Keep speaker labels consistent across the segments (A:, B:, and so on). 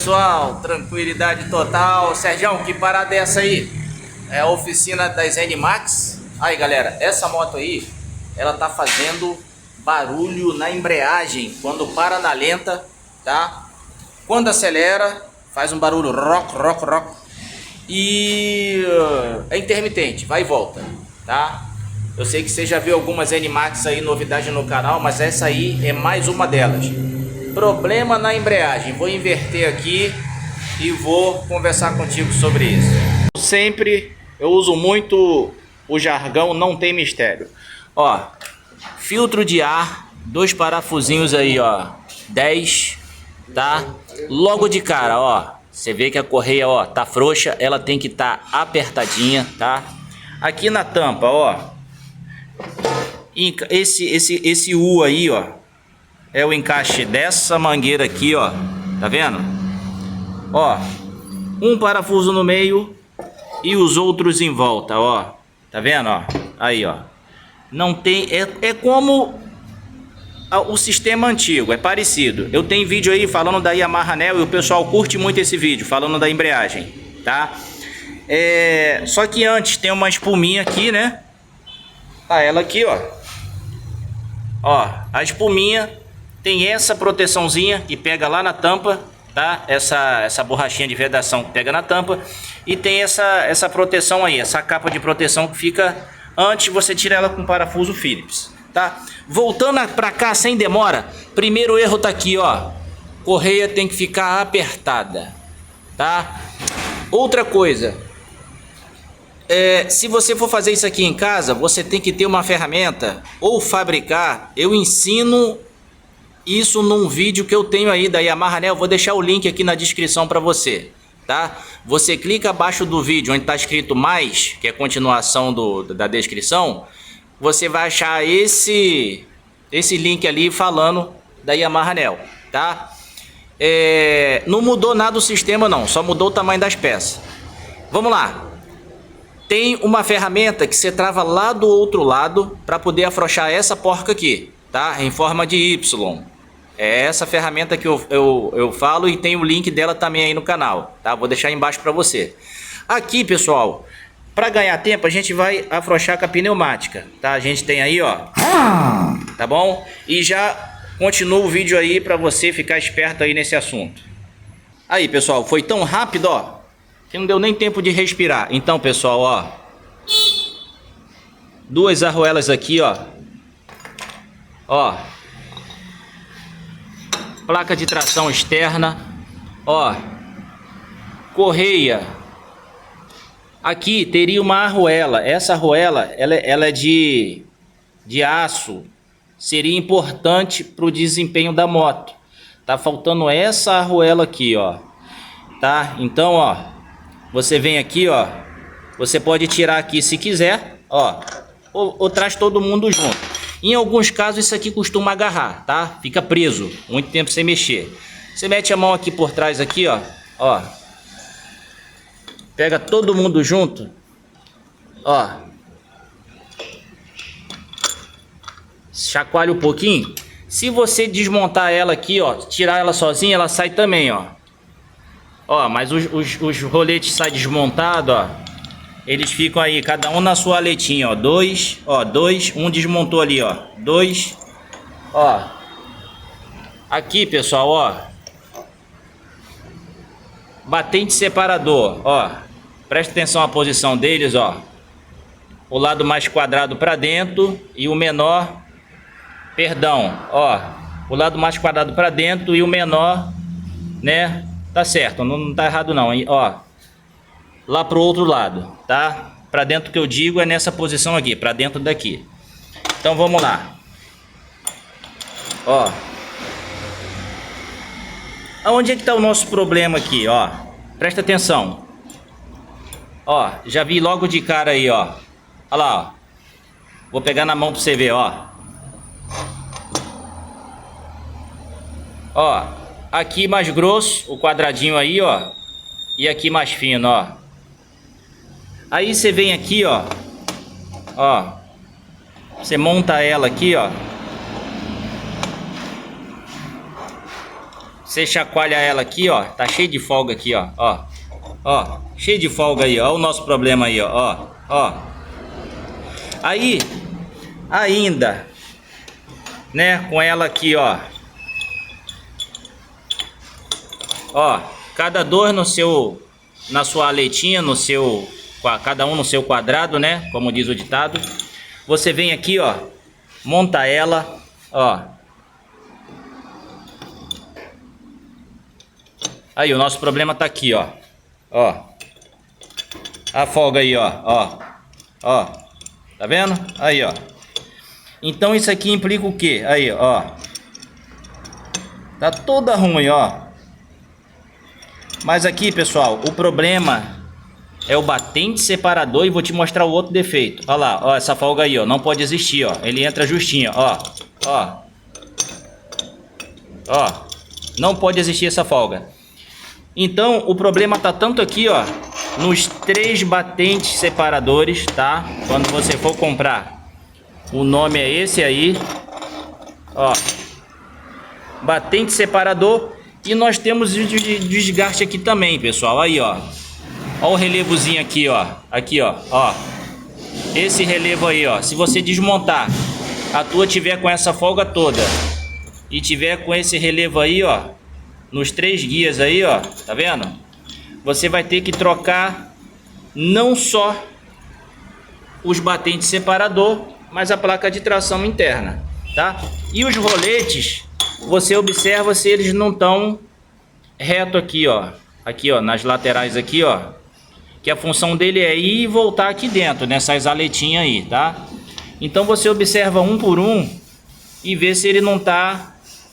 A: Pessoal, tranquilidade total. Sergião, que parada é essa aí? É a oficina das NMAX. Aí galera, essa moto aí, ela tá fazendo barulho na embreagem quando para na lenta, tá? Quando acelera, faz um barulho rock, rock, rock. E é intermitente, vai e volta, tá? Eu sei que você já viu algumas NMAX aí, novidade no canal, mas essa aí é mais uma delas. Problema na embreagem. Vou inverter aqui e vou conversar contigo sobre isso. Sempre eu uso muito o jargão não tem mistério. Ó, filtro de ar, dois parafusinhos aí, ó, 10, tá? Logo de cara, ó, você vê que a correia, ó, tá frouxa, ela tem que estar apertadinha, tá? Aqui na tampa, ó, esse U aí, ó, é o encaixe dessa mangueira aqui, ó. Tá vendo? Ó, um parafuso no meio e os outros em volta, ó. Tá vendo, ó? Aí, ó. Não tem... É como o sistema antigo, é parecido. Eu tenho vídeo aí falando da Yamaha Neo e o pessoal curte muito esse vídeo, falando da embreagem, tá? Só que antes tem uma espuminha aqui, né? Ah, ela aqui, ó. Ó, a espuminha... Tem essa proteçãozinha que pega lá na tampa, tá? Essa borrachinha de vedação que pega na tampa. E tem essa proteção aí, essa capa de proteção que fica antes você tira ela com parafuso Phillips, tá? Voltando pra cá sem demora, primeiro erro tá aqui, ó. Correia tem que ficar apertada, tá? Outra coisa, se você for fazer isso aqui em casa, você tem que ter uma ferramenta ou fabricar. Eu ensino isso num vídeo que eu tenho aí da Yamaha Neo, vou deixar o link aqui na descrição para você, tá? Você clica abaixo do vídeo onde está escrito mais, que é a continuação da descrição, você vai achar esse link ali falando da Yamaha Neo, tá? Não mudou nada o sistema não, só mudou o tamanho das peças. Vamos lá. Tem uma ferramenta que você trava lá do outro lado para poder afrouxar essa porca aqui, tá? Em forma de Y. É essa ferramenta que eu falo e tem o link dela também aí no canal, tá? Vou deixar aí embaixo para você. Aqui, pessoal, para ganhar tempo a gente vai afrouxar com a pneumática, tá? A gente tem aí, ó, tá bom? E já continua o vídeo aí para você ficar esperto aí nesse assunto. Aí, pessoal, foi tão rápido, ó, que não deu nem tempo de respirar. Então, pessoal, ó, duas arruelas aqui, ó. Ó, placa de tração externa, ó, correia. Aqui teria uma arruela. Essa arruela, ela é de aço. Seria importante para o desempenho da moto. Tá faltando essa arruela aqui, ó. Tá? Então, ó, você vem aqui, ó. Você pode tirar aqui se quiser, ó. Ou traz todo mundo junto. Em alguns casos isso aqui costuma agarrar, tá? Fica preso, muito tempo sem mexer. Você mete a mão aqui por trás aqui, ó. Ó. Pega todo mundo junto. Ó. Chacoalha um pouquinho. Se você desmontar ela aqui, ó, tirar ela sozinha, ela sai também, ó. Ó, mas os roletes saem desmontados, ó. Eles ficam aí, cada um na sua aletinha, ó. Dois, um desmontou ali, ó. Dois, ó. Aqui, pessoal, ó. Batente separador, ó. Presta atenção à posição deles, ó. O lado mais quadrado para dentro e o menor, perdão, ó. O lado mais quadrado para dentro e o menor, né? Tá certo, não tá errado não, hein? Ó. Lá pro outro lado, tá? Para dentro que eu digo é nessa posição aqui, para dentro daqui. Então vamos lá. Ó. Aonde é que tá o nosso problema aqui, ó? Presta atenção. Ó, já vi logo de cara aí, ó. Olha lá, ó. Vou pegar na mão para você ver, ó. Ó, aqui mais grosso, o quadradinho aí, ó. E aqui mais fino, ó. Aí você vem aqui, ó. Ó. Você monta ela aqui, ó. Você chacoalha ela aqui, ó. Tá cheio de folga aqui, ó. Ó. Ó. Cheio de folga aí, ó. O nosso problema aí, ó. Ó. Aí, ainda, né? Com ela aqui, ó. Ó. Cada dois no seu... Na sua aletinha, no seu... Cada um no seu quadrado, né? Como diz o ditado. Você vem aqui, ó. Monta ela, ó. Aí, o nosso problema tá aqui, ó. Ó. A folga aí, ó. Ó. Ó. Tá vendo? Aí, ó. Então, isso aqui implica o quê? Aí, ó. Tá toda ruim, ó. Mas aqui, pessoal, o problema é o batente separador. E vou te mostrar o outro defeito. Ó lá, ó. Essa folga aí, ó. Não pode existir, ó. Ele entra justinho, ó. Ó. Ó. Não pode existir essa folga. Então, o problema tá tanto aqui, ó, nos 3 batentes separadores, tá? Quando você for comprar, o nome é esse aí, ó, batente separador. E nós temos o desgaste aqui também, pessoal. Aí, ó, ó o relevozinho aqui, ó, ó, esse relevo aí, ó. Se você desmontar, a tua tiver com essa folga toda e tiver com esse relevo aí, ó, nos 3 guias aí, ó, tá vendo? Você vai ter que trocar não só os batentes separador, mas a placa de tração interna, tá? E os roletes, você observa se eles não estão reto aqui, ó, nas laterais aqui, ó, que a função dele é ir e voltar aqui dentro, nessas aletinhas aí, tá? Então você observa um por um e vê se ele não tá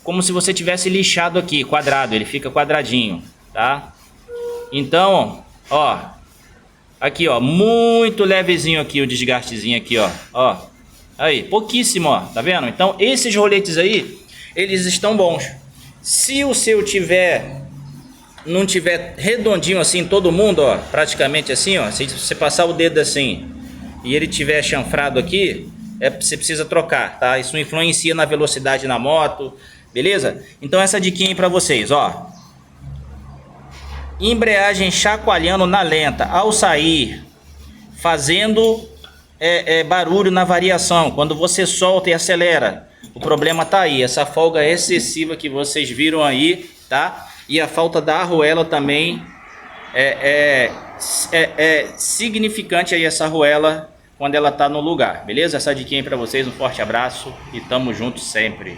A: como se você tivesse lixado aqui, quadrado, ele fica quadradinho, tá? Então, ó, aqui, ó, muito levezinho aqui o desgastezinho aqui, ó, ó, aí, pouquíssimo, ó, tá vendo? Então, esses roletes aí, eles estão bons. Se o seu não tiver redondinho assim, todo mundo, ó, praticamente assim, ó, se você passar o dedo assim e ele tiver chanfrado aqui, você precisa trocar, tá? Isso influencia na velocidade na moto. Beleza? Então essa diquinha aí pra vocês, ó. Embreagem chacoalhando na lenta ao sair, fazendo barulho na variação, quando você solta e acelera. O problema tá aí, essa folga excessiva que vocês viram aí, tá? E a falta da arruela também é significante aí, essa arruela quando ela tá no lugar, beleza? Essa diquinha aí pra vocês, um forte abraço e tamo junto sempre.